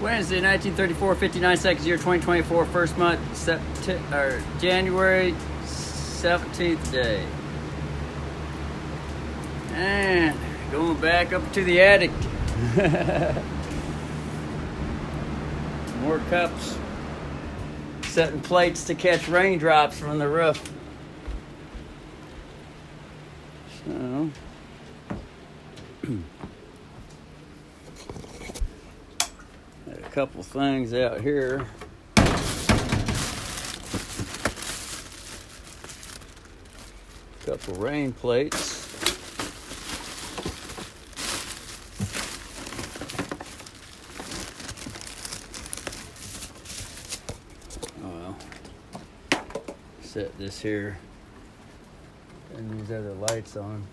Wednesday, 1934, 59 seconds, year 2024, first month, January 17th day. And going back up to the attic. More cups. Setting plates to catch raindrops from the roof. So... a couple things out here. Couple rain plates. Oh well. Set this here. And these other lights on.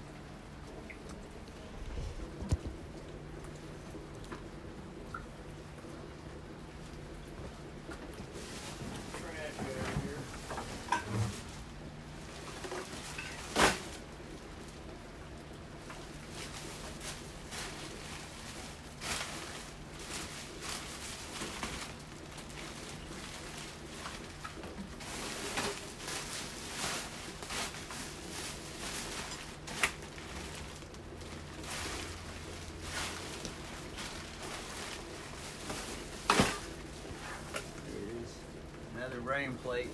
Rain plate.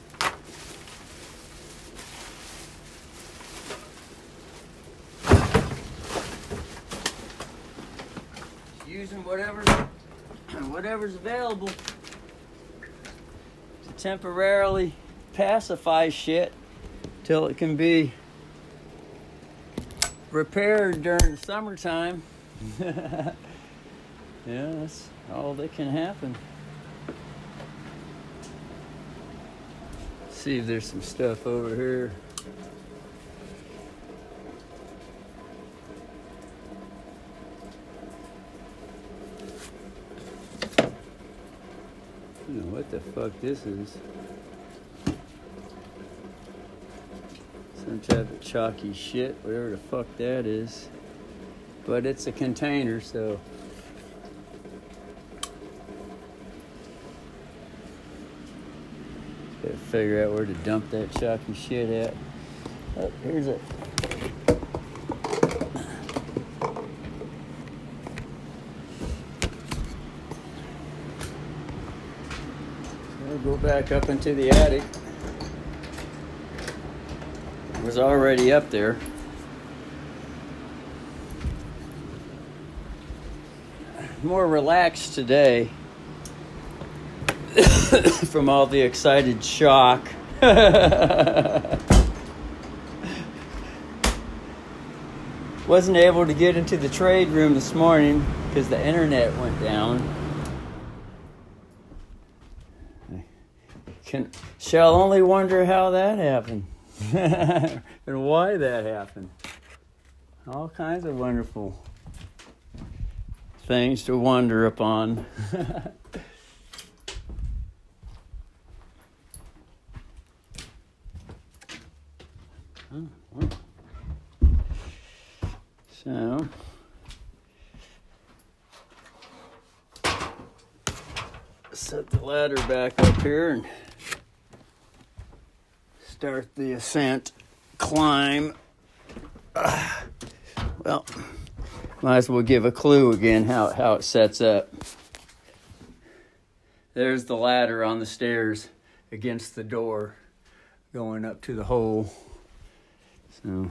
Just using whatever's available to temporarily pacify shit till it can be repaired during the summertime. Yeah, that's all that can happen. See if there's some stuff over here. I don't know what the fuck this is. Some type of chalky shit, whatever the fuck that is. But it's a container, so. Gotta figure out where to dump that chalky shit at. Oh, here's it. We'll go back up into the attic. It was already up there. More relaxed today. From all the excited shock. Wasn't able to get into the trade room this morning because the internet went down. Shall only wonder how that happened. And why that happened. All kinds of wonderful things to wonder upon. So, set the ladder back up here and start the ascent climb. Well, might as well give a clue again how it sets up. There's the ladder on the stairs against the door going up to the hole. So...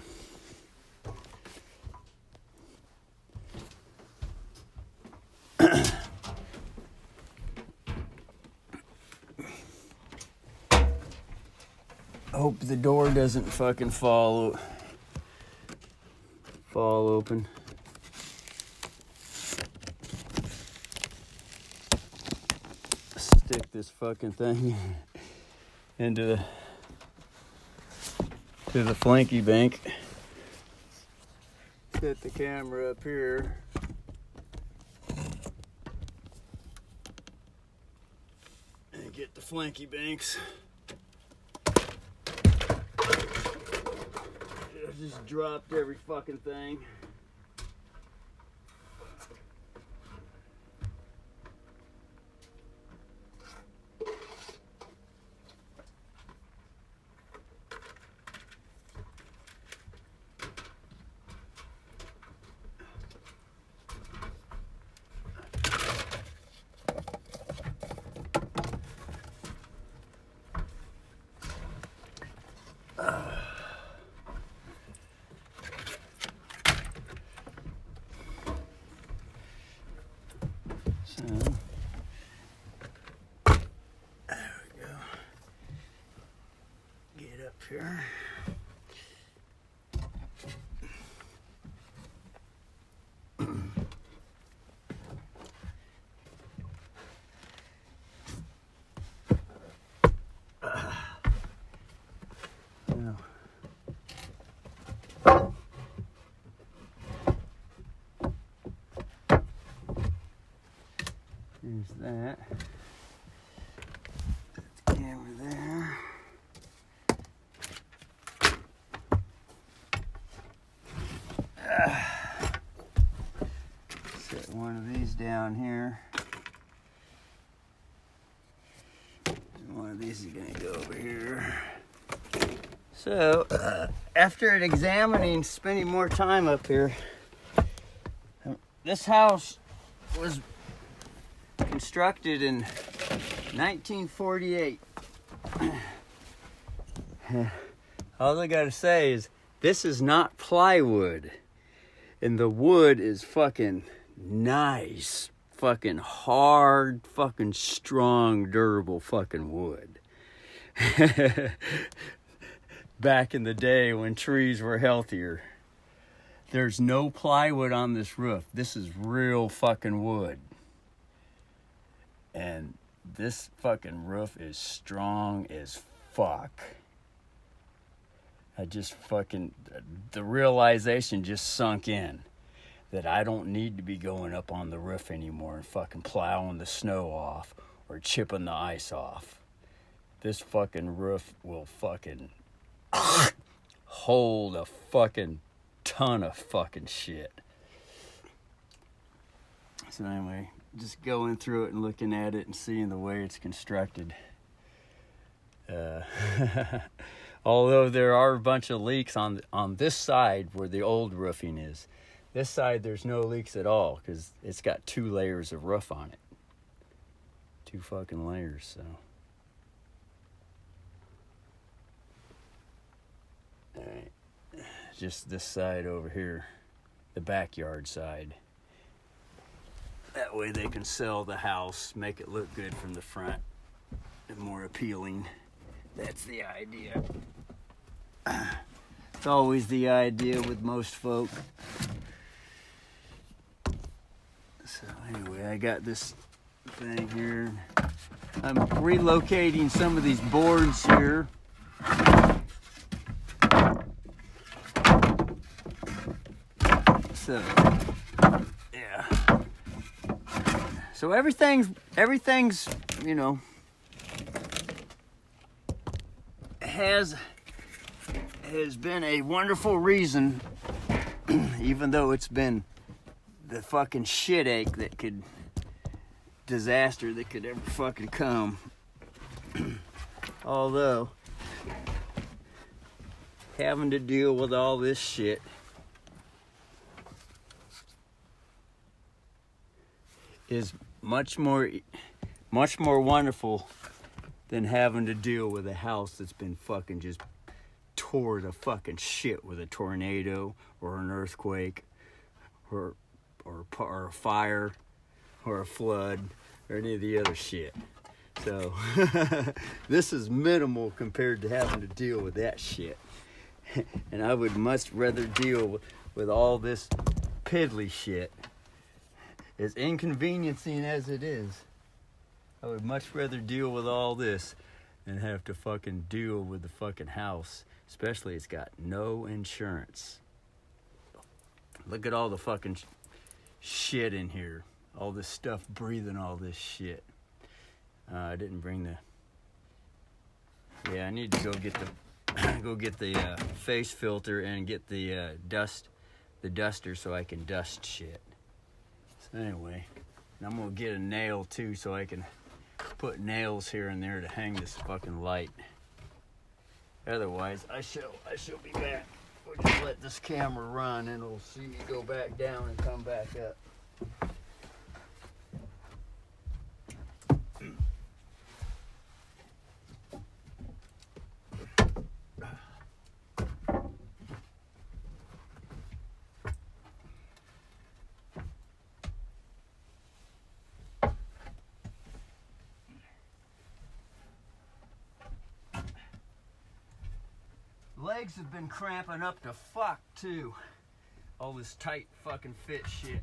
hope the door doesn't fucking fall open. Stick this fucking thing into the flanky bank. Set the camera up here. And get the flanky banks. Just dropped every fucking thing. So, there we go. Get up here. There's that. Put the camera there. Set one of these down here. And one of these is going to go over here. So, after examining, spending more time up here, this house was constructed in 1948. All I gotta say is, this is not plywood. And the wood is fucking nice. Fucking hard, fucking strong, durable fucking wood. Back in the day when trees were healthier. There's no plywood on this roof. This is real fucking wood. And this fucking roof is strong as fuck. The realization just sunk in that I don't need to be going up on the roof anymore and fucking plowing the snow off or chipping the ice off. This fucking roof will fucking hold a fucking ton of fucking shit. So anyway, just going through it and looking at it and seeing the way it's constructed. Although there are a bunch of leaks on this side where the old roofing is. This side there's no leaks at all because it's got 2 layers of roof on it. 2 fucking layers, so. Alright. Just this side over here. The backyard side. That way they can sell the house, make it look good from the front, and more appealing. That's the idea. It's always the idea with most folk. So anyway, I got this thing here. I'm relocating some of these boards here. So, yeah. So everything's, you know, has been a wonderful reason, even though it's been the fucking shit ache disaster that could ever fucking come. Although, having to deal with all this shit is much more wonderful than having to deal with a house that's been fucking just tore to fucking shit with a tornado or an earthquake or a fire or a flood or any of the other shit. So this is minimal compared to having to deal with that shit. And I would much rather deal with all this piddly shit. As inconveniencing as it is, I would much rather deal with all this than have to fucking deal with the fucking house. Especially it's got no insurance. Look at all the fucking shit in here. All this stuff breathing all this shit. I didn't bring the... Yeah, I need to go get the face filter and get the duster so I can dust shit. So anyway, I'm gonna get a nail too so I can put nails here and there to hang this fucking light. Otherwise, I shall be back. We'll just let this camera run and we'll see you go back down and come back up. legs have been cramping up to fuck too. All this tight fucking fit shit.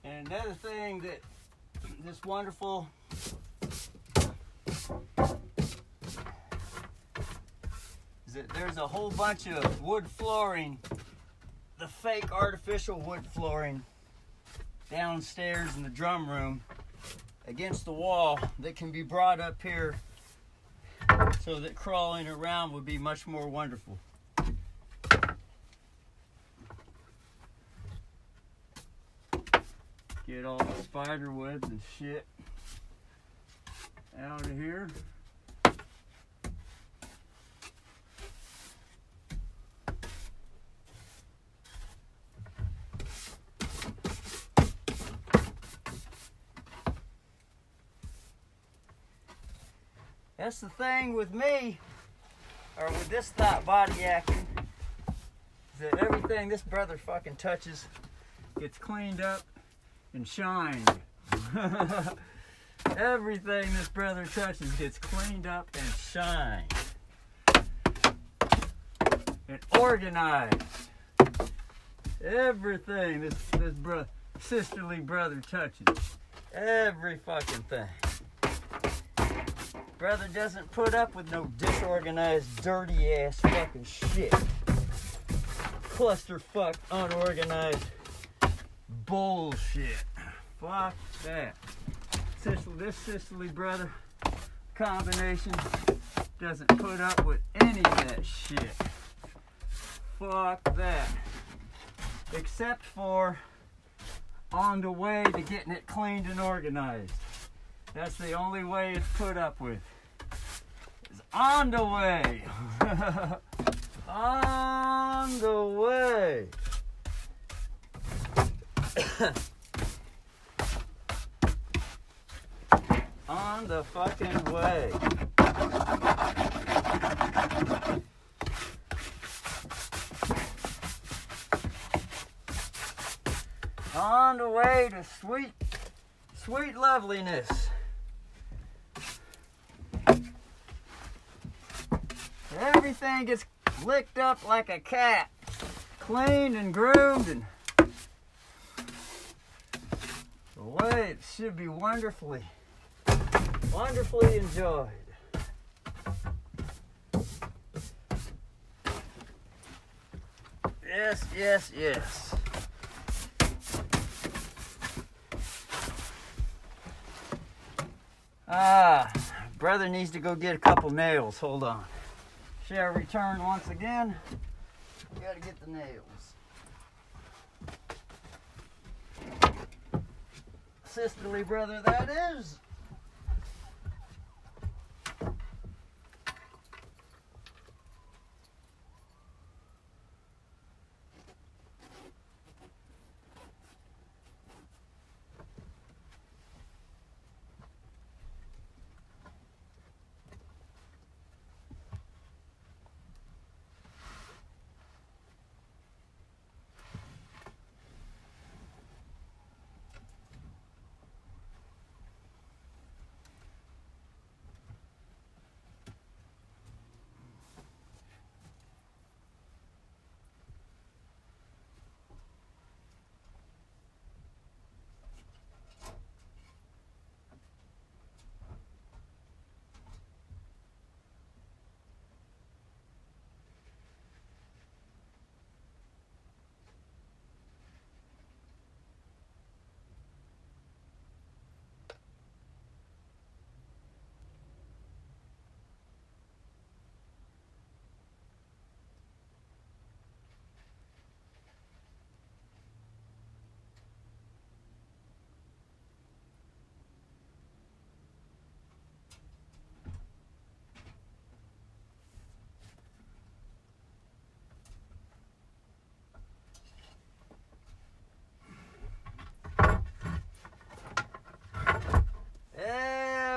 And another thing that this wonderful is that there's a whole bunch of wood flooring, the fake artificial wood flooring downstairs in the drum room against the wall that can be brought up here so that crawling around would be much more wonderful. Get all the spider webs and shit out of here. That's the thing with me, or with this thought body acting, is that everything this brother fucking touches gets cleaned up and shined. Everything this brother touches gets cleaned up and shined and organized. Everything this sisterly brother touches, every fucking thing. Brother doesn't put up with no disorganized, dirty ass fucking shit. Clusterfuck, unorganized bullshit. Fuck that. This sisterly brother combination doesn't put up with any of that shit. Fuck that. Except for on the way to getting it cleaned and organized. That's the only way it's put up with. It's on the way. On the way. On the fucking way. state of sweet, sweet loveliness. Everything gets licked up like a cat, cleaned and groomed, and the way it should be wonderfully, wonderfully enjoyed. Yes, yes, yes. Brother needs to go get a couple nails. Hold on. Shall return once again. Gotta get the nails. Sisterly brother, that is.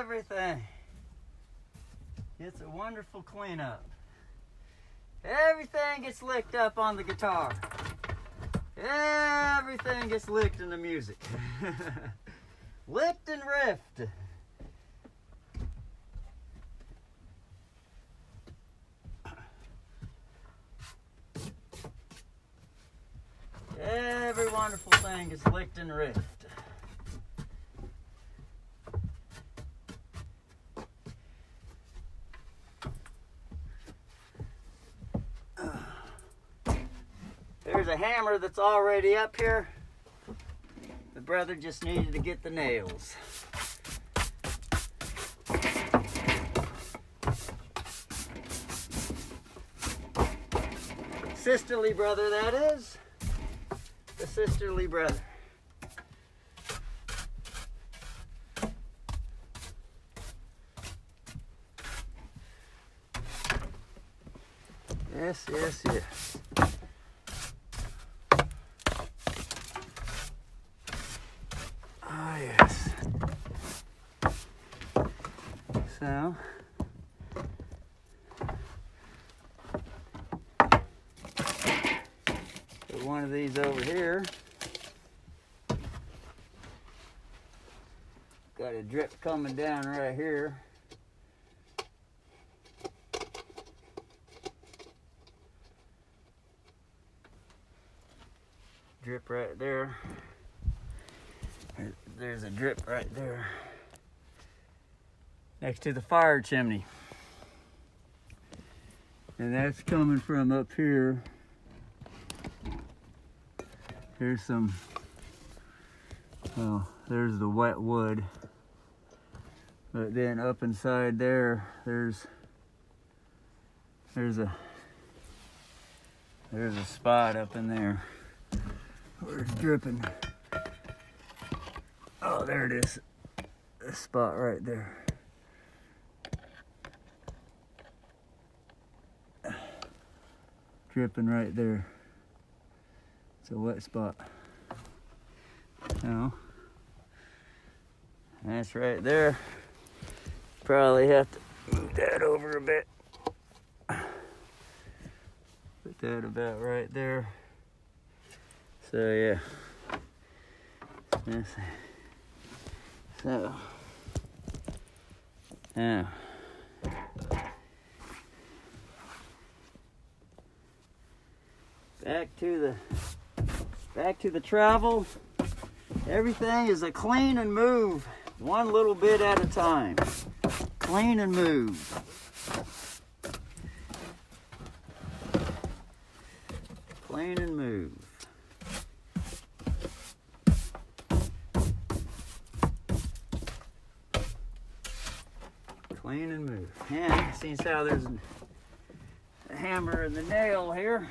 Everything gets a wonderful cleanup. Everything gets licked up on the guitar. Everything gets licked in the music. Licked and riffed. Every wonderful thing is licked and riffed. There's a hammer that's already up here. The brother just needed to get the nails. Sisterly brother, that is. The sisterly brother. Yes, yes, yes. Oh, yes. So, put one of these over here. Got a drip coming down right here. Drip right there. There's a drip right there next to the fire chimney. And that's coming from up here. There's some, well, there's the wet wood. But then up inside there, there's a spot up in there where it's dripping. Oh, there it is. A spot right there. Dripping right there. It's a wet spot. Now, that's right there. Probably have to move that over a bit. Put that about right there. So yeah. Yes. So, now, back to the travel. Everything is a clean and move, one little bit at a time. Clean and move. Clean and move. Clean and move. And seeing how there's a hammer and the nail here.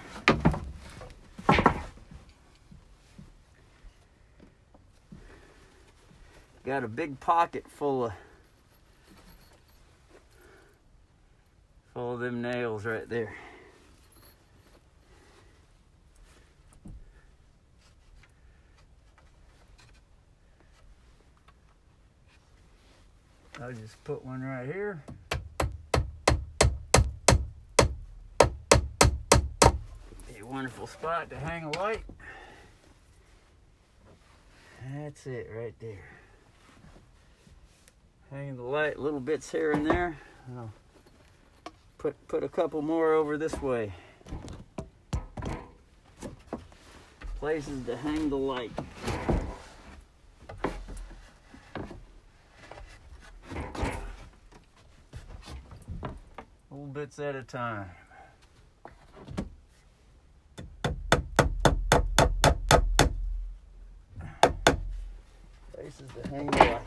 Got a big pocket full of them nails right there. I'll just put one right here. Be a wonderful spot to hang a light. That's it right there. Hang the light, little bits here and there. I'll put a couple more over this way. Places to hang the light. Little bits at a time. Places to hang the light.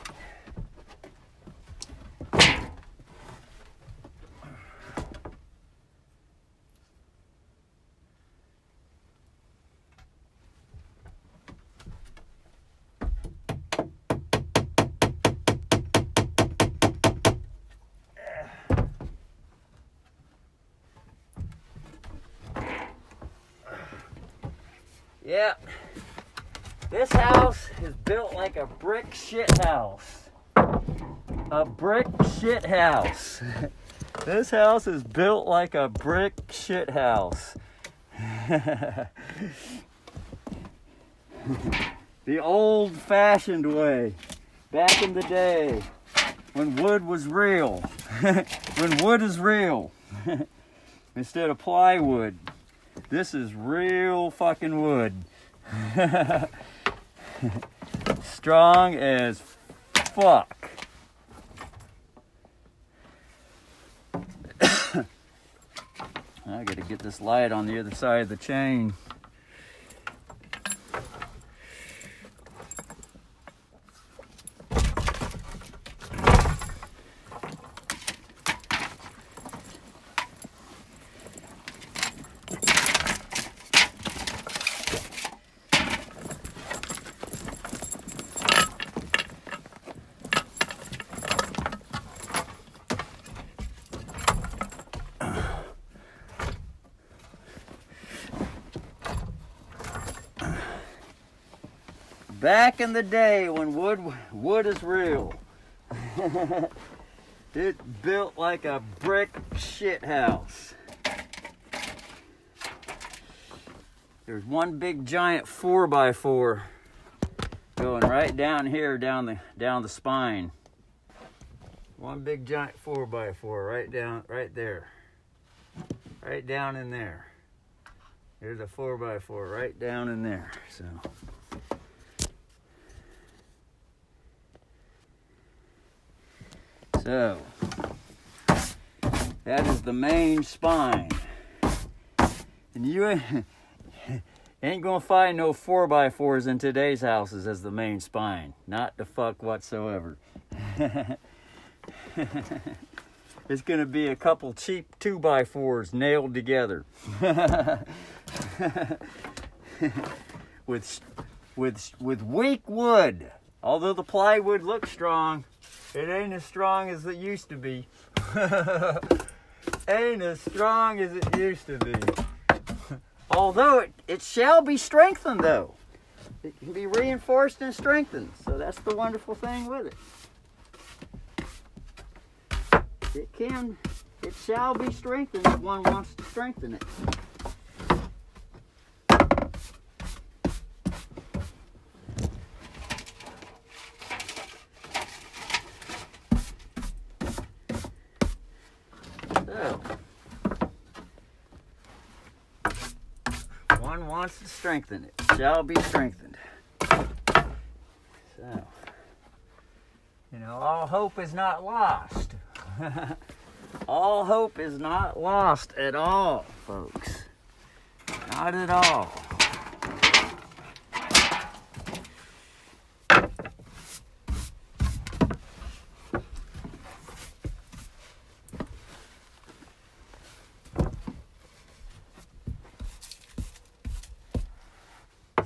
Yeah, this house is built like a brick shit house. A brick shit house. This house is built like a brick shit house. The old-fashioned way, back in the day, when wood was real. When wood is real, instead of plywood. This is real fucking wood. Strong as fuck. I gotta get this light on the other side of the chain. Back in the day when wood is real, it built like a brick shit house. There's one big giant 4x4 going right down here, down the spine. One big giant 4x4 right there, right down in there. There's a 4x4 right down in there. So, that is the main spine. And you ain't gonna find no 4x4s in today's houses as the main spine. Not the fuck whatsoever. It's gonna be a couple cheap 2x4s nailed together. with weak wood. Although the plywood looks strong, it ain't as strong as it used to be. Ain't as strong as it used to be. Although it shall be strengthened, though. It can be reinforced and strengthened. So that's the wonderful thing with it. It shall be strengthened if one wants to strengthen it. one wants to strengthen it, shall be strengthened. So, you know, all hope is not lost. All hope is not lost at all, folks. Not at all.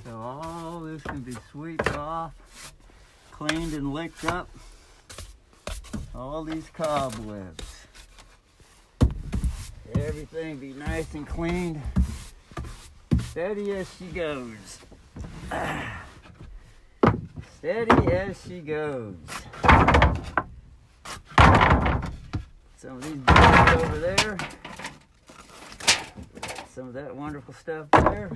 So all this can be swept off, cleaned and licked up. All these cobwebs. Everything be nice and cleaned. Steady as she goes. Steady as she goes. Some of these books over there. Some of that wonderful stuff there.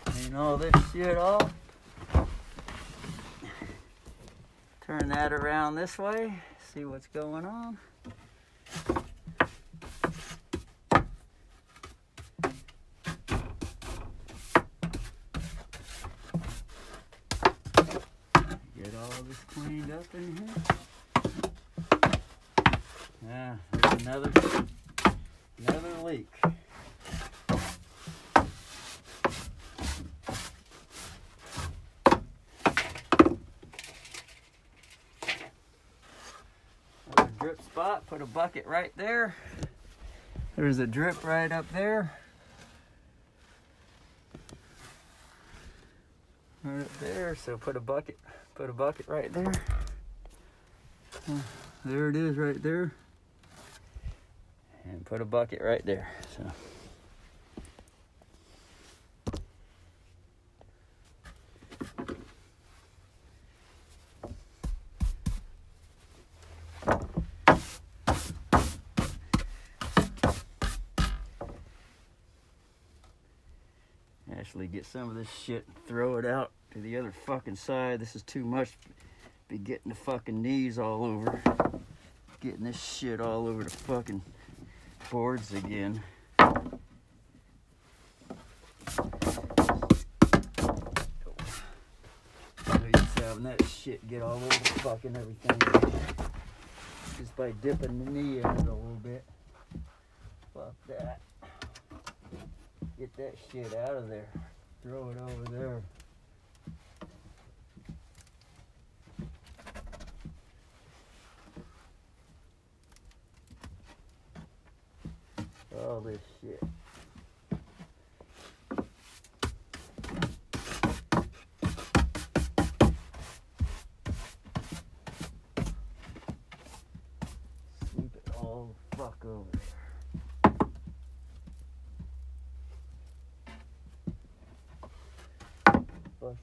Clean all this shit off. Turn that around this way, see what's going on. Get all this cleaned up in here. Yeah, there's another leak. Drip spot, put a bucket right there. There's a drip right up there. Right up there, so put a bucket right there. There it is right there. And put a bucket right there. So actually get some of this shit and throw it out to the other fucking side. This is too much. Be getting the fucking knees all over. Getting this shit all over the fucking boards again. No use having that shit get all over the fucking everything. Just by dipping the knee in it a little bit. Fuck that. Get that shit out of there. Throw it over there. All this shit. Sweep it all the fuck over there.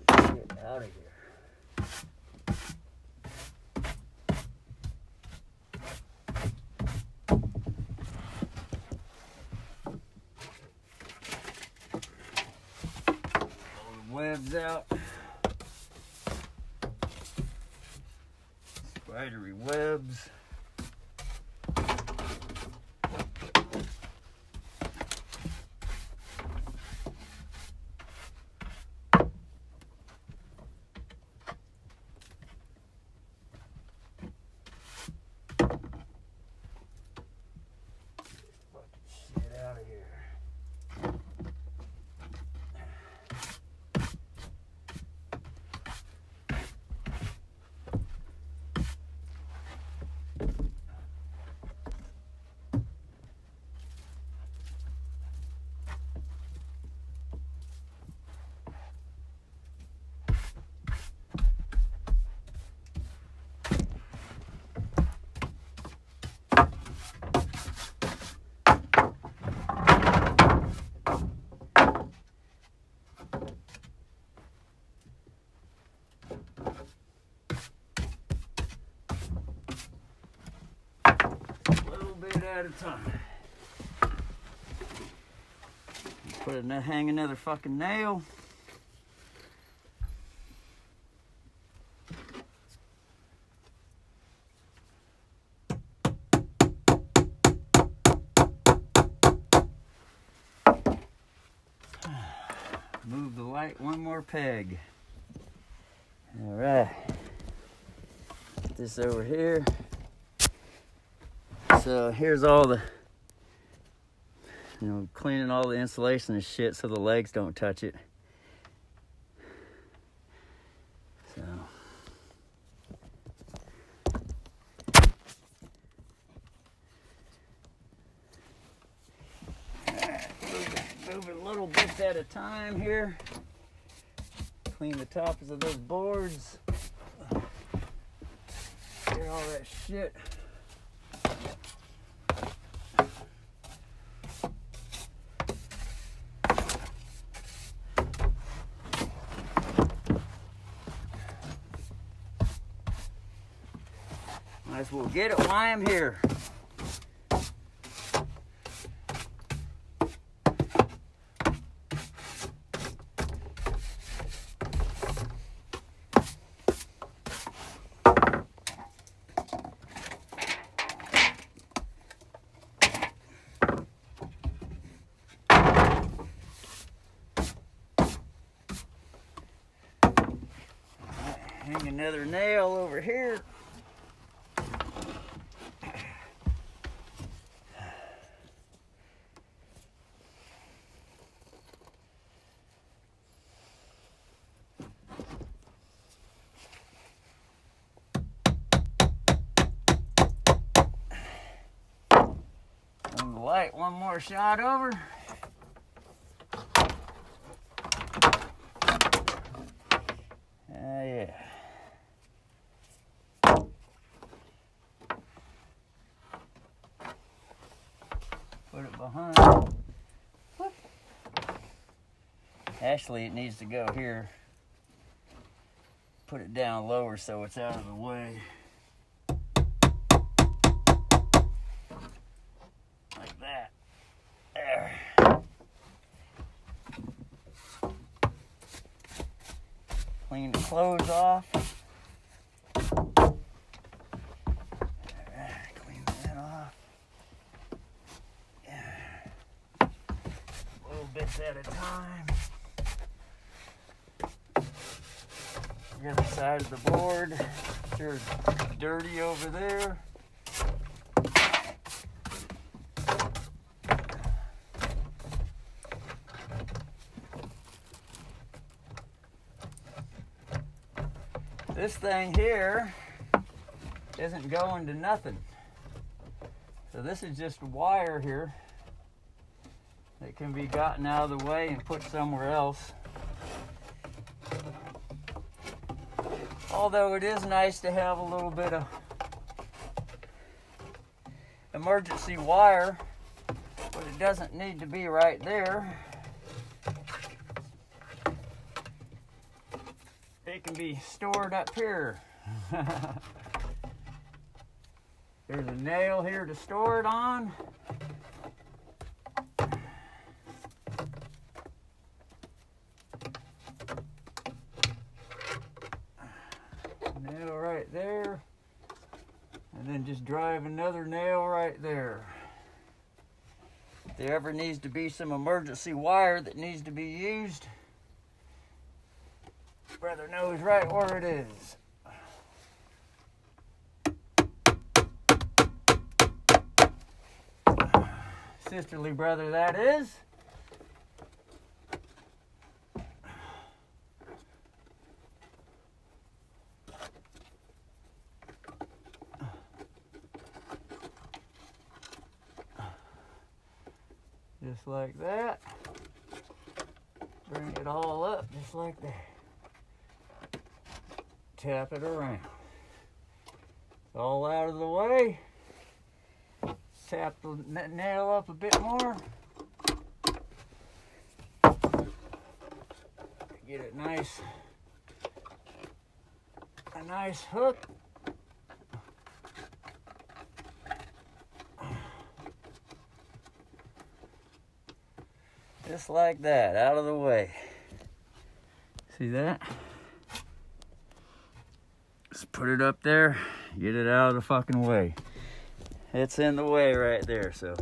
Get out of here. All the webs out. Spidery webs. At a time. Hang another fucking nail. Move the light one more peg. All right. Put this over here. So here's all the, cleaning all the insulation and shit so the legs don't touch it. So. Move it little bits at a time here. Clean the tops of those boards. Get all that shit. Might as well get it while I'm here. Hang another nail over here. Turn the light one more shot over. Yeah. Put it behind. Whoop. Actually, it needs to go here. Put it down lower so it's out of the way. Like that. There. Clean the clothes off. Clean that off. Little bits at a time. The other side of the board. Sure, dirty over there. This thing here isn't going to nothing. So this is just wire here that can be gotten out of the way and put somewhere else. Although it is nice to have a little bit of emergency wire, but it doesn't need to be right there. It can be stored up here. There's a nail here to store it on. Nail right there. And then just drive another nail right there. If there ever needs to be some emergency wire that needs to be used, brother knows right where it is. Sisterly brother, that is. Just like that. Bring it all up just like that. Tap it around. It's all out of the way. Tap the nail up a bit more. Get it nice. A nice hook. Just like that, out of the way. See that? Just put it up there, get it out of the fucking way. It's in the way right there, so.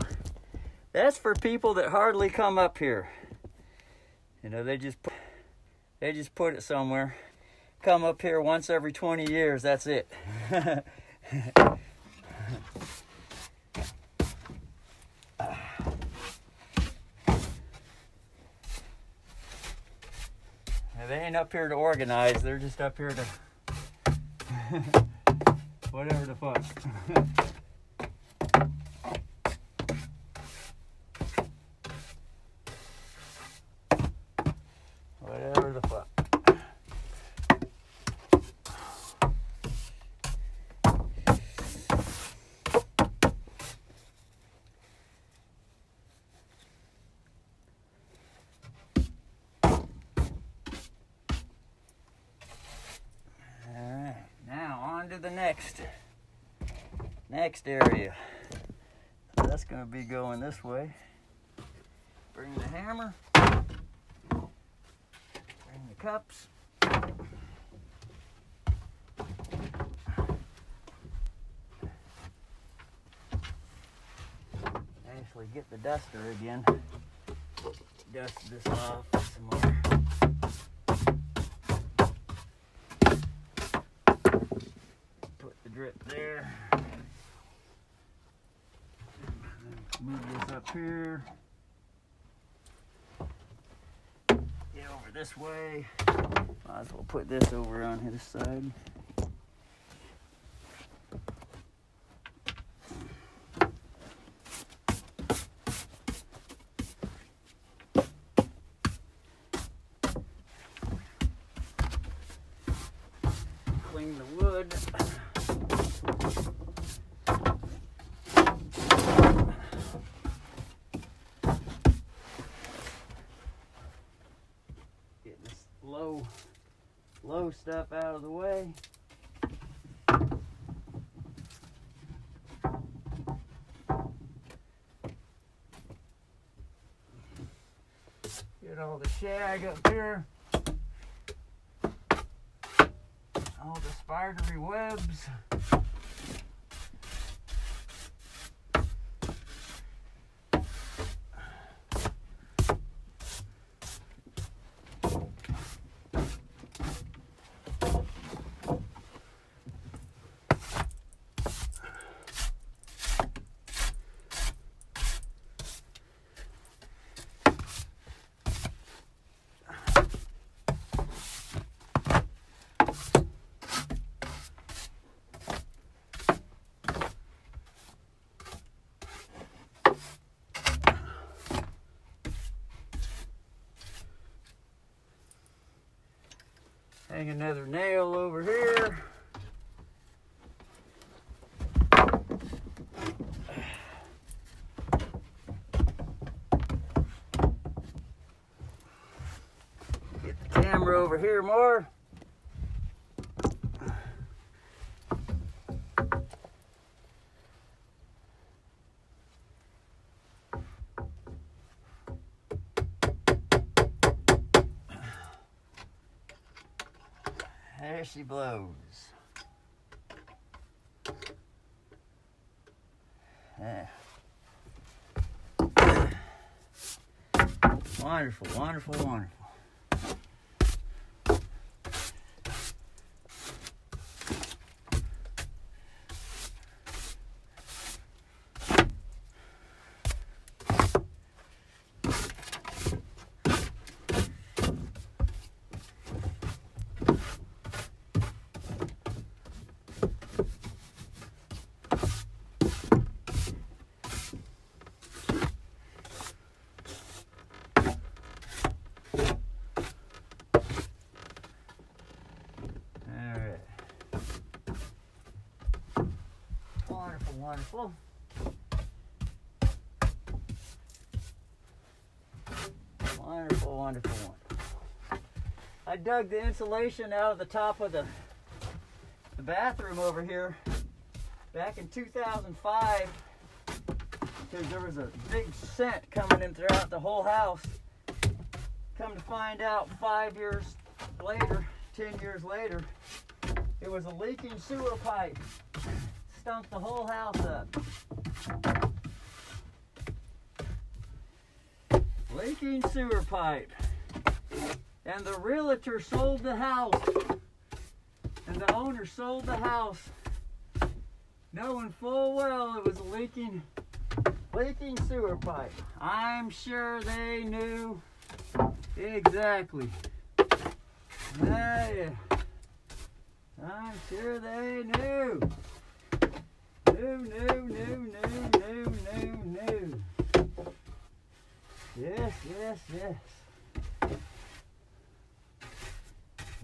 That's for people that hardly come up here. You know, they just put it somewhere. Come up here once every 20 years, that's it. They ain't up here to organize, they're just up here to whatever the fuck. Whatever the fuck. The next area. That's going to be going this way. Bring the hammer. Bring the cups. Actually get the duster again. Dust this off some more. Drip there. Move this up here. Get over this way. Might as well put this over on his side. Clean the wood. Low stuff out of the way. Get all the shag up here. All the spidery webs. Hang another nail over here. Get the camera over here more. There she blows. Yeah. Wonderful, wonderful, wonderful. Wonderful. Wonderful, wonderful, wonderful. I dug the insulation out of the top of the bathroom over here back in 2005 because there was a big scent coming in throughout the whole house. Come to find out 5 years later, 10 years later, it was a leaking sewer pipe. Stunk the whole house up. Leaking sewer pipe. And the realtor sold the house. And the owner sold the house, knowing full well it was a leaking sewer pipe. I'm sure they knew exactly. Yeah. I'm sure they knew. Knew. Yes.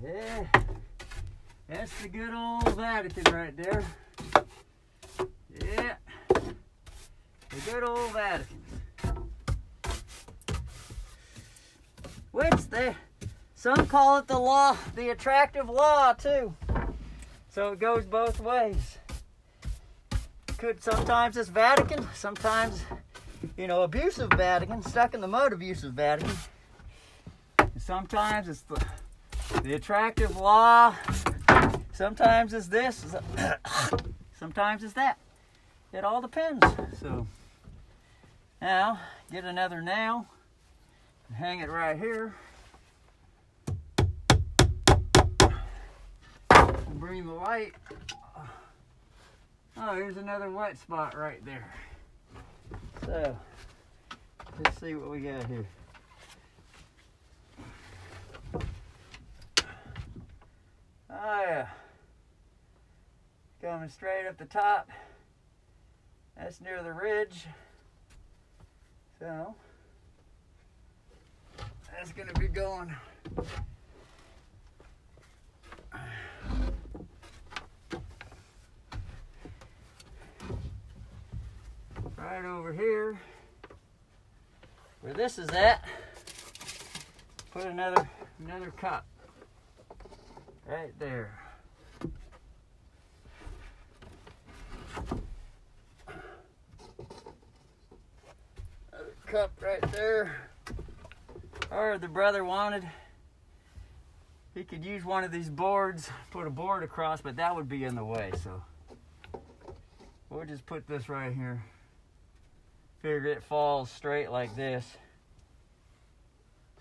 Yeah. That's the good old Vatican right there. Yeah. The good old Vatican. Which some call it the law, the attractive law too. So it goes both ways. Sometimes it's Vatican, sometimes, abusive Vatican, stuck in the mud abusive Vatican. And sometimes it's the attractive law. Sometimes it's this, sometimes it's that. It all depends. So now, get another nail and hang it right here. And bring the light. Oh, here's another wet spot right there. So, let's see what we got here. Oh yeah. Coming straight up the top. That's near the ridge. So, that's going to be going right over here where this is at. Put another cup right there. Another cup right there. Or the brother wanted, he could use one of these boards, put a board across, but that would be in the way, so we'll just put this right here. Figure it falls straight like this.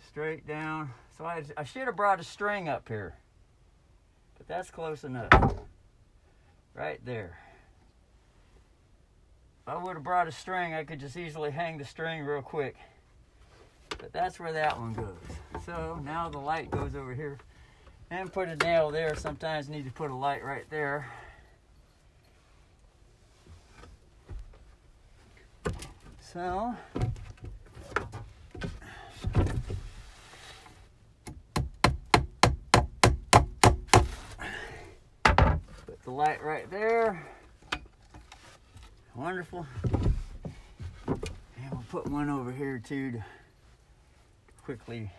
Straight down. So I should have brought a string up here, but that's close enough. Right there. If I would have brought a string, I could just easily hang the string real quick. But that's where that one goes. So now the light goes over here. And put a nail there. Sometimes you need to put a light right there. So put the light right there. Wonderful. And we'll put one over here too to quickly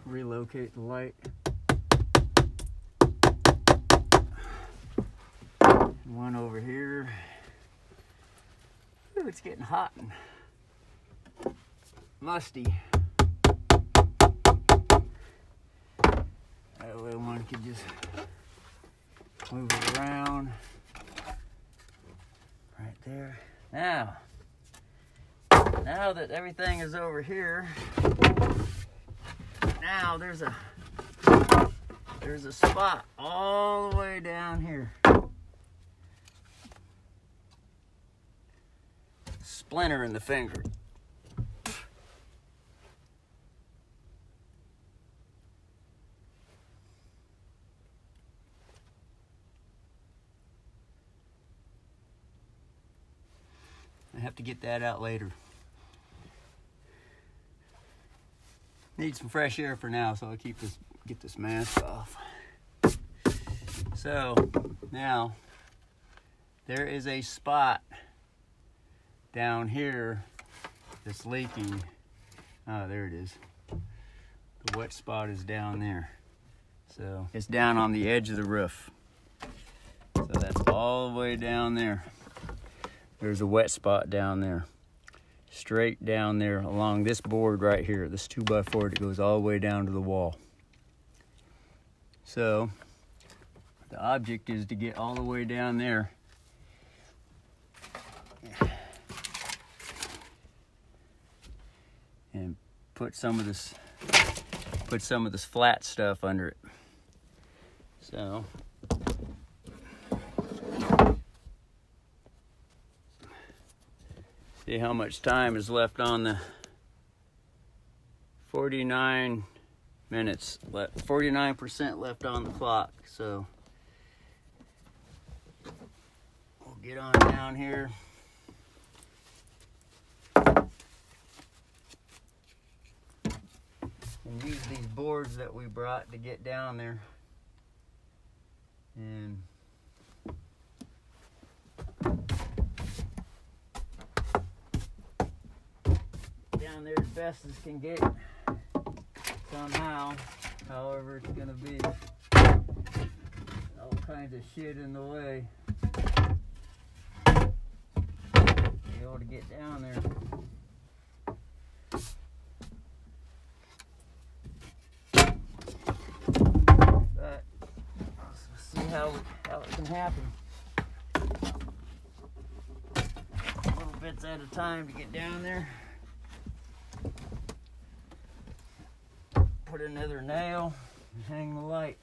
relocate the light. One over here. Ooh, it's getting hot and musty. That way one could just move it around. Right there. Now that everything is over here, now there's a spot all the way down here. Splinter in the finger. I have to get that out later. Need some fresh air for now, so I'll get this mask off. So now there is a spot down here that's leaking. Oh, there it is. The wet spot is down there. So it's down on the edge of the roof. So that's all the way down there. There's a wet spot down there. Straight down there along this board right here, this 2x4 that goes all the way down to the wall. So the object is to get all the way down there and put some of this put some of this flat stuff under it. So see how much time is left on the 49 minutes left, 49% left on the clock. So we'll get on down here. And use these boards that we brought to get down there. And down there as best as can get somehow, however it's gonna be. All kinds of shit in the way. Be able to get down there. But let's see how it can happen. Little bits at a time to get down there. Put another nail and hang the light.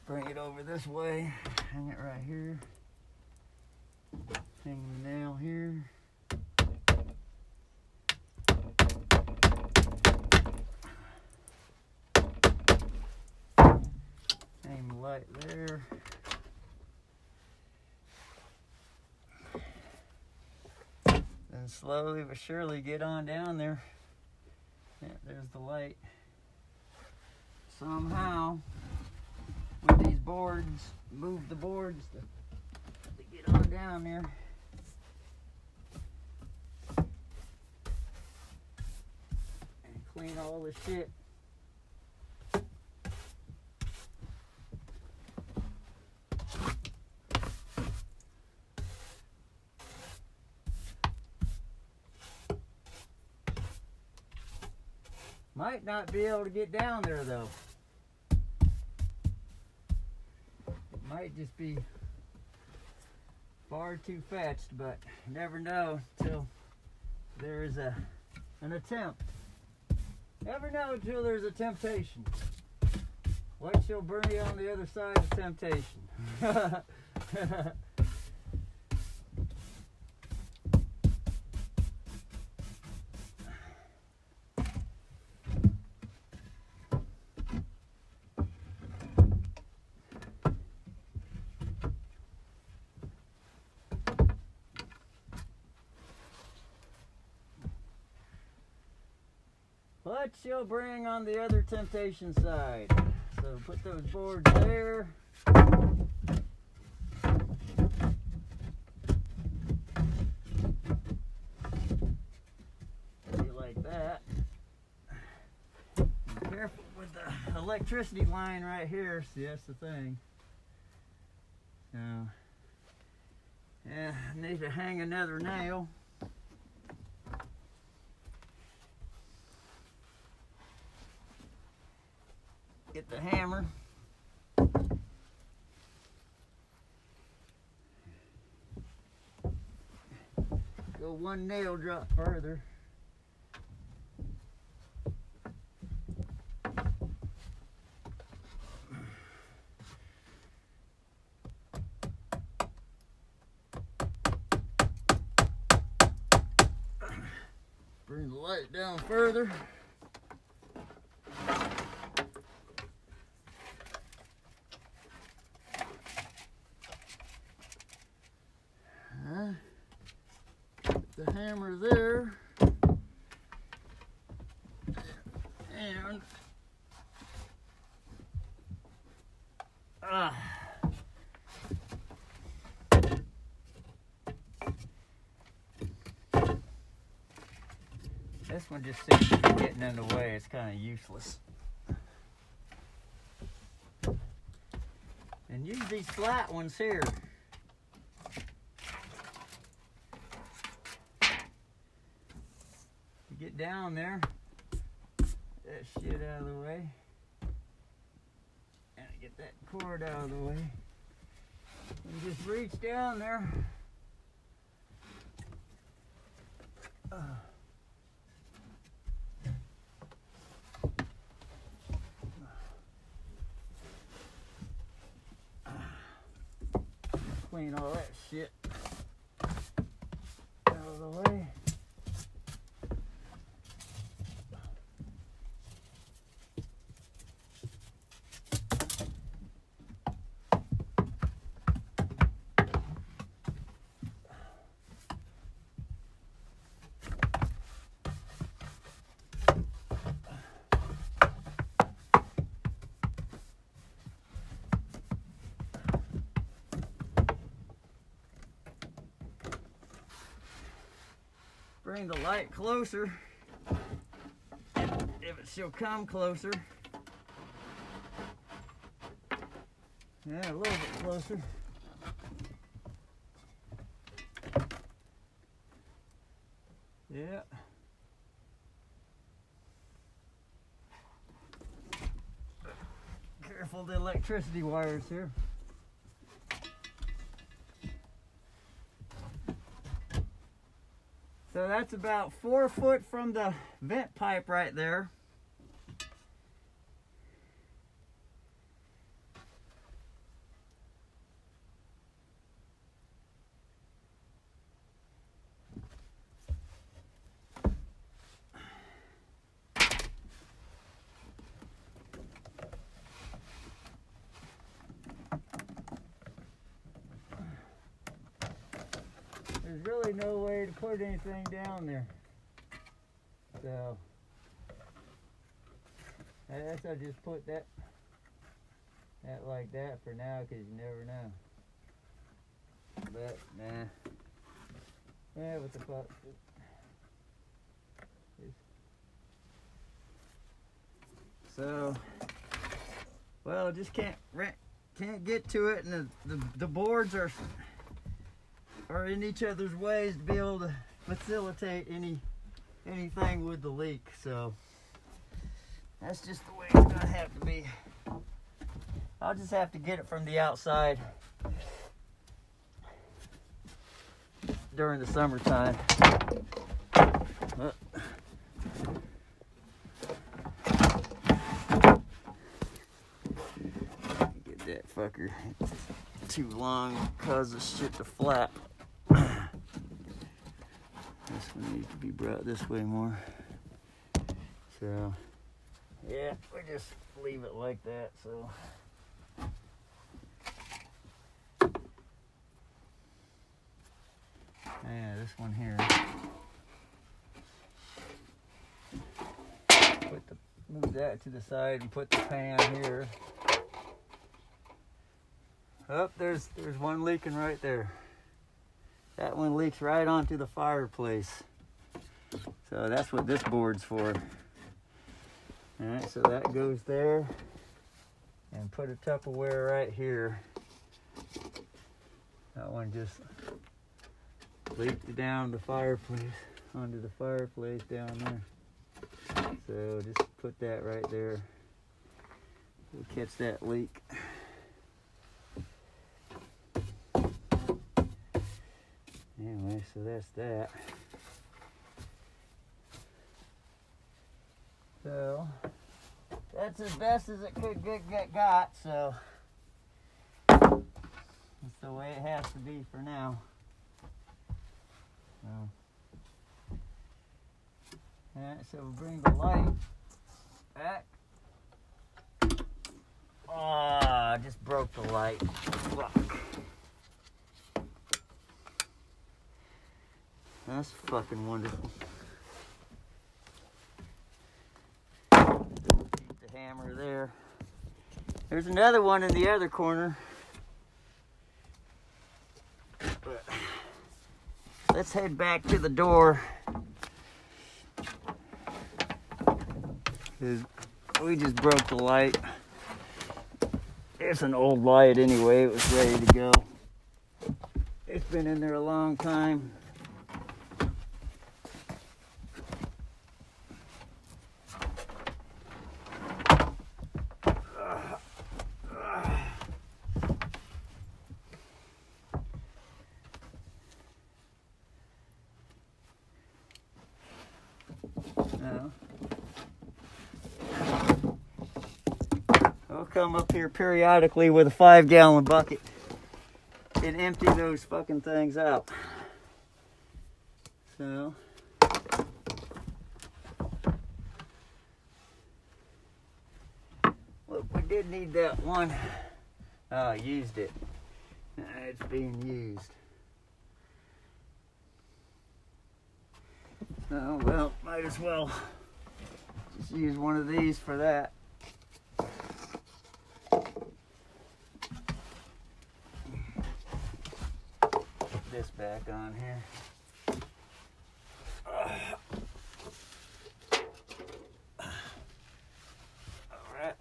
Bring it over this way, hang it right here. Hang the nail here. Hang the light there. Then slowly but surely get on down there. Yeah, there's the light. Somehow, with these boards, move the boards to get on down there. And clean all the shit. Might not be able to get down there though. It might just be far too fetched, but you never know till there's an attempt. Never know until there's a temptation. What shall bring you on the other side of temptation? What shall bring on the other temptation side? So put those boards there. See, like that. Be careful with the electricity line right here. See, that's the thing. So, yeah, I need to hang another nail. Get the hammer. Go one nail drop further. Bring the light down further. Put the hammer there. And this one just seems to be getting in the way. It's kind of useless. And use these flat ones here. Get down there, get that shit out of the way, and Get that cord out of the way. And just reach down there. Clean all that shit out of the way. Bring the light closer, if it shall come closer. Yeah, a little bit closer. Yeah. Careful the electricity wires here. So that's about 4 foot from the vent pipe right there. There's really no way to put anything down there. So I guess I'll just put that like that for now, because you never know. But nah. Yeah, what the fuck. So well, just can't get to it, and the boards are in each other's ways to be able to facilitate anything with the leak. So that's just the way it's gonna have to be. I'll just have to get it from the outside during the summertime. Get that fucker too long, cause the shit to flap. This one needs to be brought this way more. So yeah, we just leave it like that. So yeah, this one here. Move that to the side and put the pan here. Oh, there's one leaking right there. That one leaks right onto the fireplace. So that's what this board's for. Alright, so that goes there. And put a Tupperware right here. That one just leaked down the fireplace, onto the fireplace down there. So just put that right there. We'll catch that leak. Anyway, so that's that. So that's as best as it could get got, so that's the way it has to be for now. Alright, so we'll bring the light back. Oh, I just broke the light. Fuck. That's fucking wonderful. Keep the hammer there. There's another one in the other corner. But let's head back to the door. We just broke the light. It's an old light anyway. It was ready to go. It's been in there a long time. come up here periodically with a 5-gallon bucket and empty those fucking things out. So look, we did need that one. Oh, I used it. It's being used. Oh, well, might as well just use one of these for that. Put this back on here. Alright.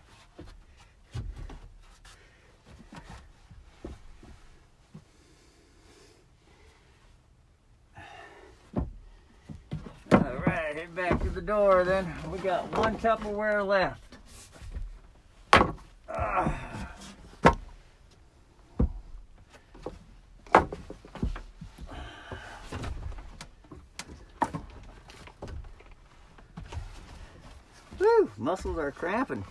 Alright, head back to the door then. We got one Tupperware left. Woo, muscles are cramping.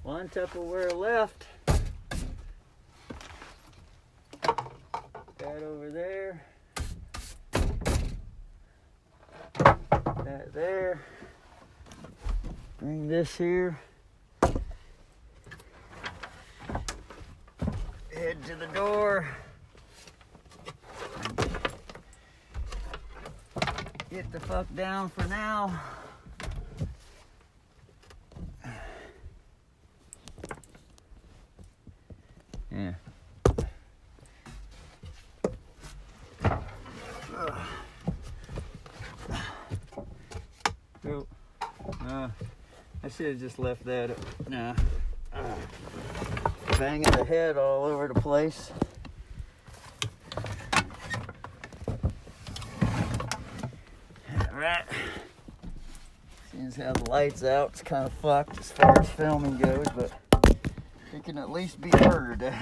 One Tupperware left. That over there. That there. Bring this here. Head to the door. Get the fuck down for now. Yeah. Go. I should have just left that. Nah. Banging the head all over the place. Alright. Seeing as how the light's out, it's kind of fucked as far as filming goes, but it can at least be heard.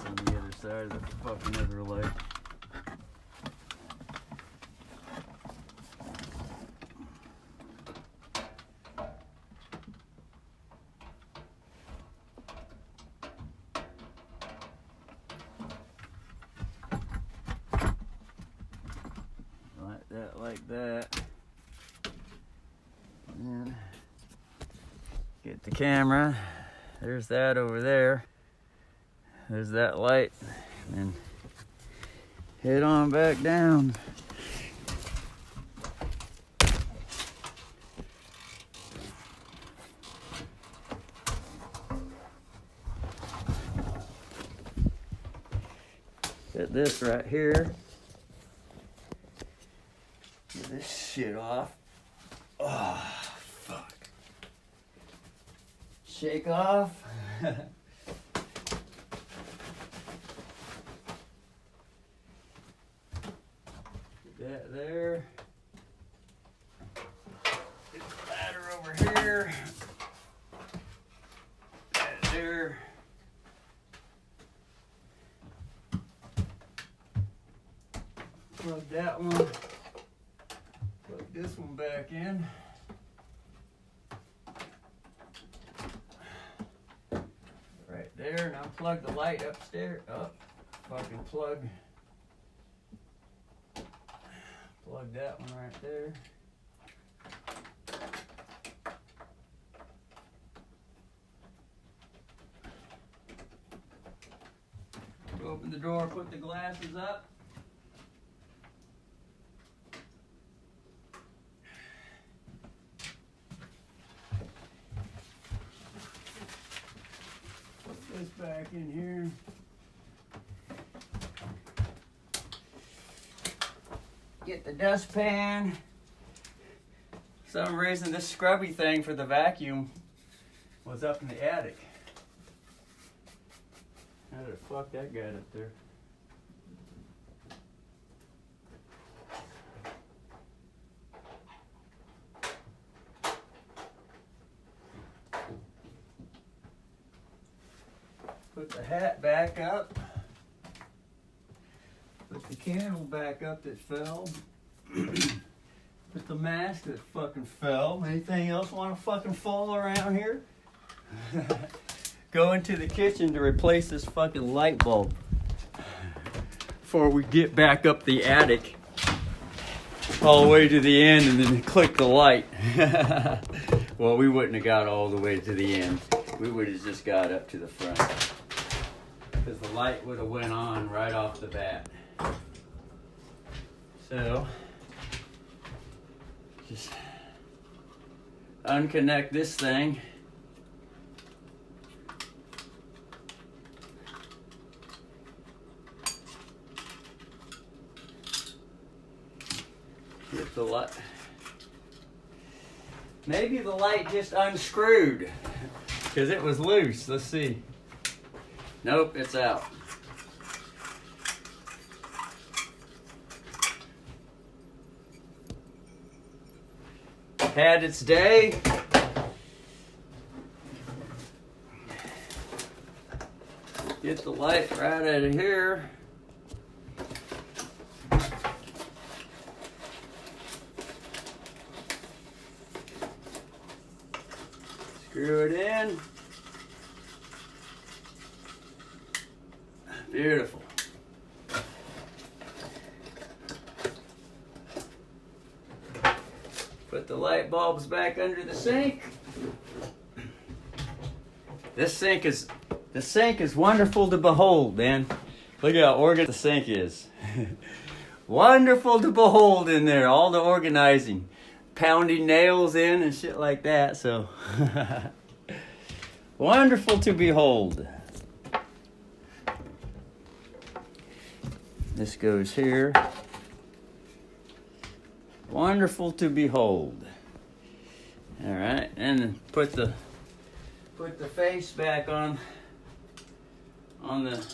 On the other side of the fucking other light. Like that. And get the camera. There's that over there. There's that light. And head on back down. Set this right here. Get this shit off. Oh, fuck. Shake off. That there. Get the ladder over here. That there. Plug that one. Plug this one back in. Right there. Now plug the light upstairs. Up. Fucking plug. Plug that one right there. Open the door, put the glasses up. Put this back in here. Get the dustpan. For some reason this scrubby thing for the vacuum was up in the attic. How the fuck that got up there? Put the hat back up. Put the candle back up that fell. Put the mask that fucking fell. Anything else want to fucking fall around here? Go into the kitchen to replace this fucking light bulb before we get back up the attic all the way to the end and then click the light. Well, we wouldn't have got all the way to the end. We would have just got up to the front because the light would have went on right off the bat. So just unconnect this thing. Get the light. Maybe the light just unscrewed because it was loose. Let's see. Nope, it's out. Had its day. Get the light right out of here. Screw it in. Beautiful. Put the light bulbs back under the sink. This sink is wonderful to behold, man. Look at how organized the sink is. Wonderful to behold in there, all the organizing. Pounding nails in and shit like that, so wonderful to behold. This goes here. Wonderful to behold. All right, and put the face back on the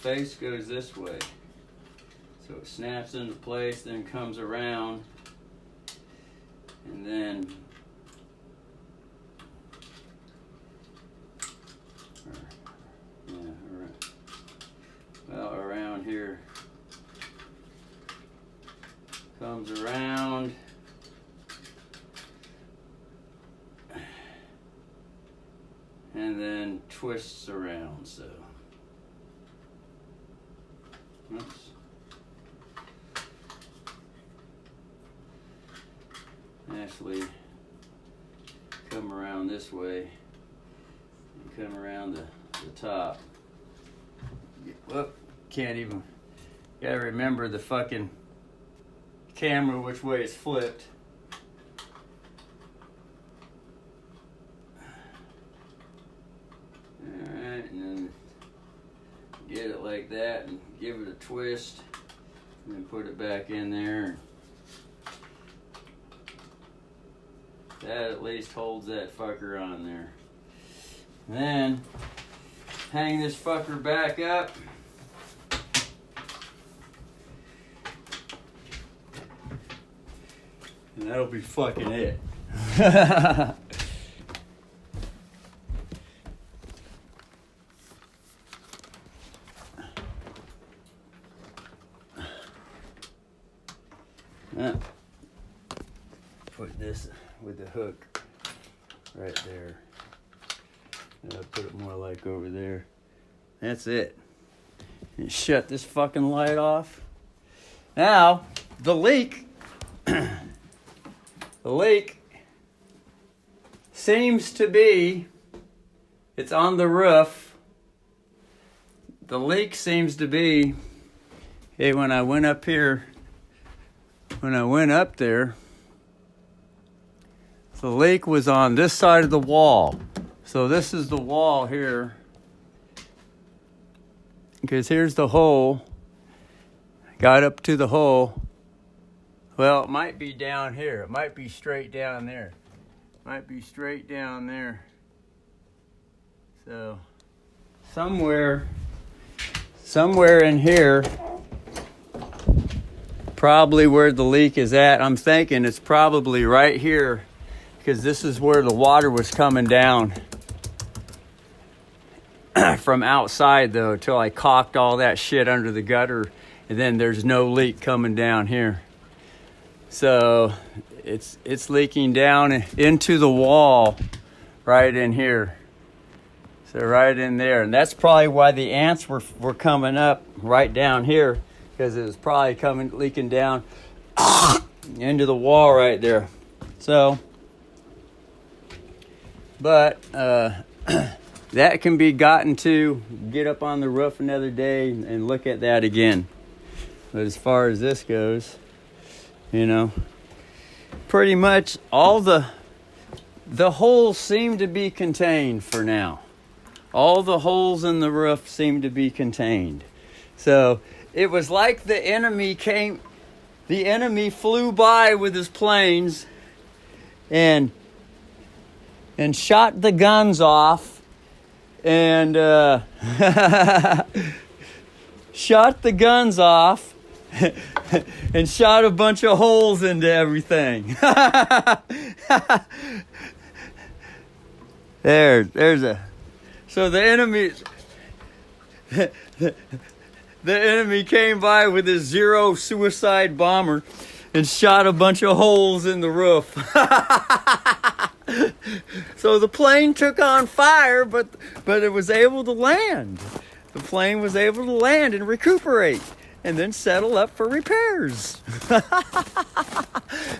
face goes this way, so it snaps into place, then comes around, and then around here, comes around, and then twists around. So oops. Actually, come around this way and come around the top. Whoop, can't even. Gotta remember the fucking camera which way it's flipped. Alright, and then get it like that and give it a twist and then put it back in there. That at least holds that fucker on there. Then hang this fucker back up. And that'll be fucking it. Put this with the hook right there. And I'll put it more like over there. That's it. And shut this fucking light off. Now, the leak seems to be, it's on the roof. The leak seems to be, hey, when I went up there, the leak was on this side of the wall. So this is the wall here. Because here's the hole. Got up to the hole. Well, it might be down here. It might be straight down there. Might be straight down there. So somewhere in here probably where the leak is at. I'm thinking it's probably right here, because this is where the water was coming down from outside, though, till I caulked all that shit under the gutter, and then there's no leak coming down here. So it's leaking down into the wall right in here. So right in there. And that's probably why the ants were coming up right down here, because it was probably leaking down into the wall right there. So, but that can be gotten to. Get up on the roof another day and look at that again. But as far as this goes, you know, pretty much all the holes seem to be contained for now. All the holes in the roof seem to be contained. So it was like the enemy flew by with his planes and shot the guns off and shot the guns off and shot a bunch of holes into everything. So the enemy came by with his zero suicide bomber and shot a bunch of holes in the roof. So the plane took on fire, but it was able to land. The plane was able to land and recuperate and then settle up for repairs.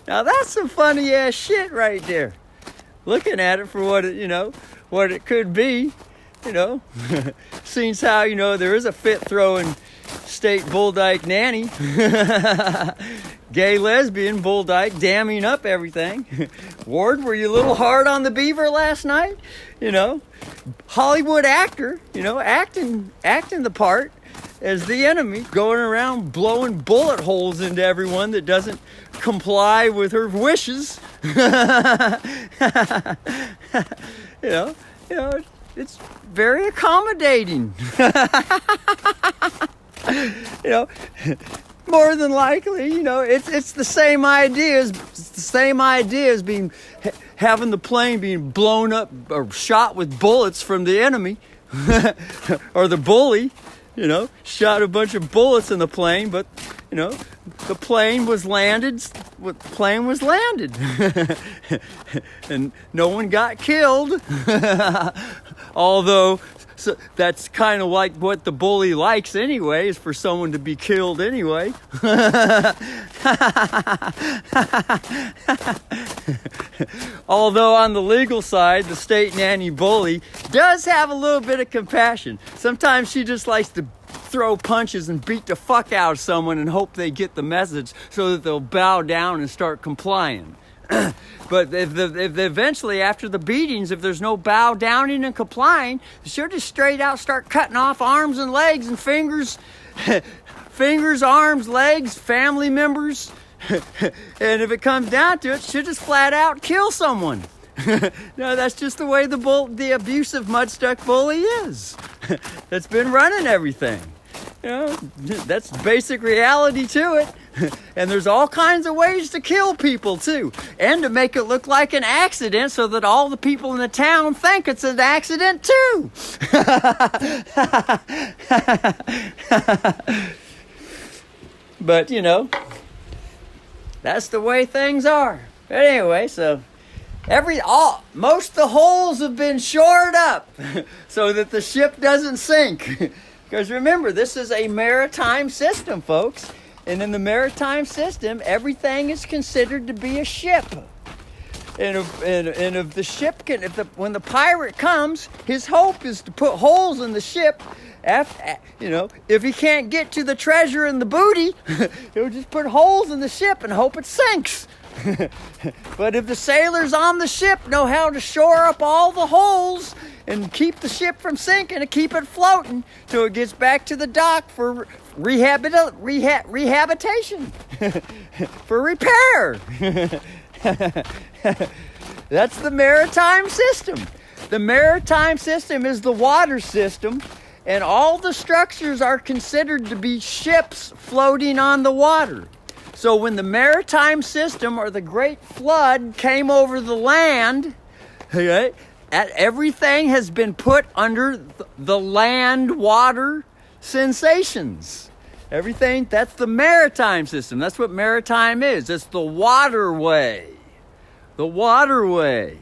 Now that's some funny ass shit right there. Looking at it for what it could be, seems how, there is a fit throwing state bull dyke nanny, gay lesbian bull dyke damming up everything. Ward, were you a little hard on the beaver last night? Hollywood actor, acting the part as the enemy, going around blowing bullet holes into everyone that doesn't comply with her wishes. It's very accommodating. More than likely, it's the same idea as having the plane being blown up or shot with bullets from the enemy, or the bully, shot a bunch of bullets in the plane, but the plane was landed. And no one got killed. Although that's kind of like what the bully likes anyway, is for someone to be killed anyway. Although on the legal side, the state nanny bully does have a little bit of compassion. Sometimes she just likes to throw punches and beat the fuck out of someone and hope they get the message so that they'll bow down and start complying. But if eventually, after the beatings, if there's no bow downing and complying, she'll just straight out start cutting off arms and legs and fingers, arms, legs, family members. And if it comes down to it, she'll just flat out kill someone. No, that's just the way the abusive mudstuck bully is. That's been running everything. That's basic reality to it. And there's all kinds of ways to kill people too, and to make it look like an accident so that all the people in the town think it's an accident too. But that's the way things are. But anyway, so most of the holes have been shored up so that the ship doesn't sink. Because remember, this is a maritime system, folks. And in the maritime system, everything is considered to be a ship. And if the ship when the pirate comes, his hope is to put holes in the ship. If he can't get to the treasure and the booty, he'll just put holes in the ship and hope it sinks. But if the sailors on the ship know how to shore up all the holes and keep the ship from sinking and keep it floating till it gets back to the dock for rehabilitation, for repair. That's the maritime system. The maritime system is the water system, and all the structures are considered to be ships floating on the water. So when the maritime system or the Great Flood came over the land, okay, everything has been put under the land water sensations. Everything, that's the maritime system. That's what maritime is. It's the waterway. The waterway.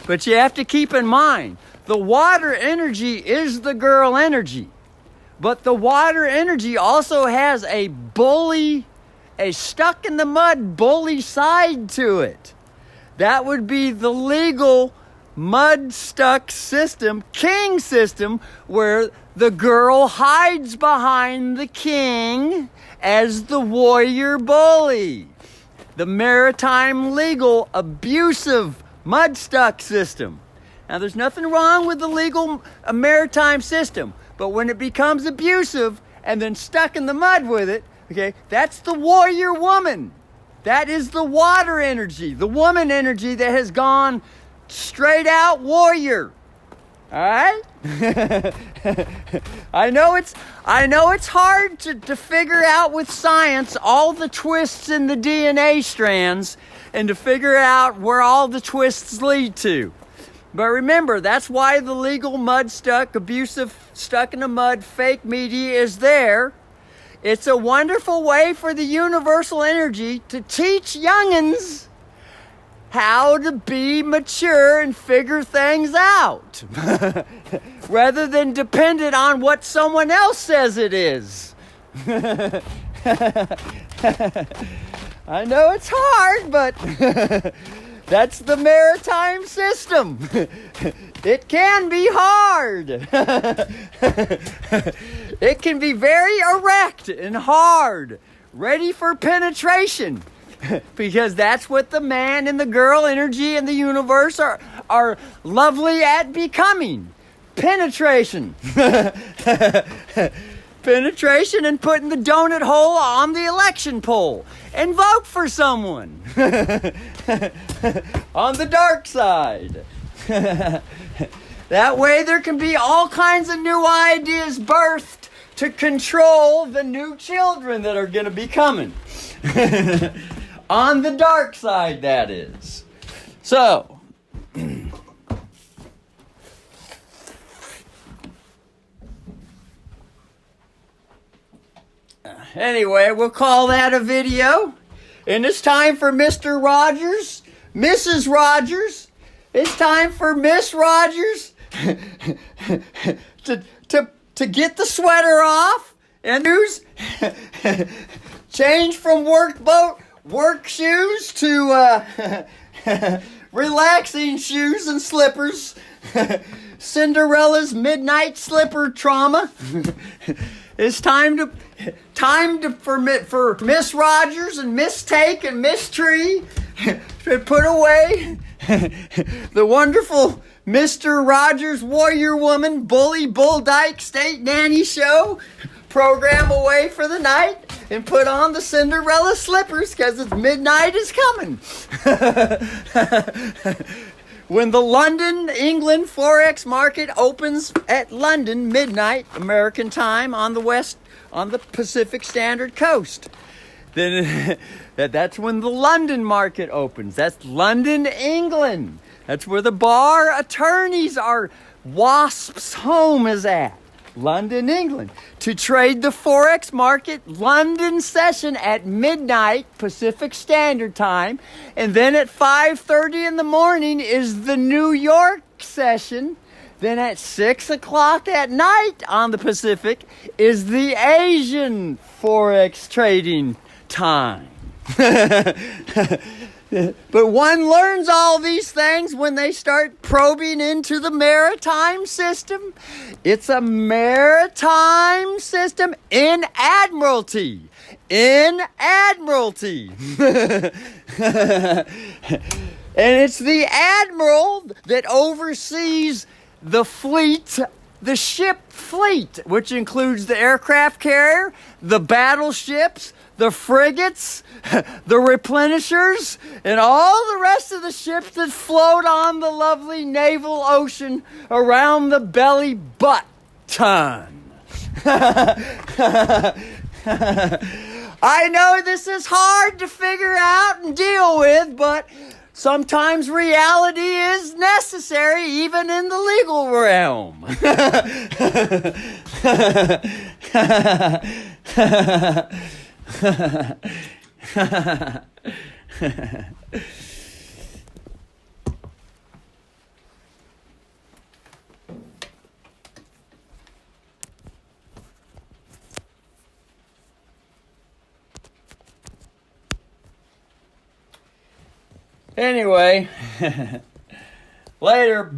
But you have to keep in mind, the water energy is the girl energy. But the water energy also has a stuck in the mud bully side to it. That would be the legal mud stuck system, king system, where the girl hides behind the king as the warrior bully. The maritime legal abusive mud stuck system. Now there's nothing wrong with the legal maritime system. But when it becomes abusive and then stuck in the mud with it, okay, that's the warrior woman. That is the water energy, the woman energy that has gone straight out warrior. All right? I know it's hard to figure out with science all the twists in the DNA strands and to figure out where all the twists lead to. But remember, that's why the legal mud stuck, abusive, stuck in the mud, fake media is there. It's a wonderful way for the universal energy to teach youngins how to be mature and figure things out. Rather than dependent on what someone else says it is. I know it's hard, but that's the maritime system. It can be hard. It can be very erect and hard, ready for penetration. Because that's what the man and the girl energy in the universe are lovely at becoming. Penetration. Penetration and putting the donut hole on the election poll. And vote for someone. On the dark side. That way there can be all kinds of new ideas birthed to control the new children that are going to be coming. On the dark side, that is. So, anyway, we'll call that a video. And it's time for Mr. Rogers, Mrs. Rogers. It's time for Miss Rogers to get the sweater off and change from work shoes to relaxing shoes and slippers. Cinderella's midnight slipper trauma. It's time for Miss Rogers and Miss Take and Miss Tree to put away the wonderful Mr. Rogers Warrior Woman Bully Bull Dyke State Nanny Show program away for the night and put on the Cinderella slippers because it's midnight is coming. When the London, England Forex market opens at London midnight American time on the Pacific Standard Coast, then that's when the London market opens. That's London, England. That's where the bar attorneys are. WASP's home is at. London, England. To trade the Forex market, London session at midnight Pacific Standard Time. And then at 5:30 in the morning is the New York session. Then at 6 o'clock at night on the Pacific is the Asian Forex trading time. But one learns all these things when they start probing into the maritime system. It's a maritime system in Admiralty. In Admiralty. And it's the admiral that oversees the fleet, the ship fleet, which includes the aircraft carrier, the battleships, the frigates, the replenishers, and all the rest of the ships that float on the lovely naval ocean around the belly button. I know this is hard to figure out and deal with, but sometimes reality is necessary even in the legal realm. Anyway, later.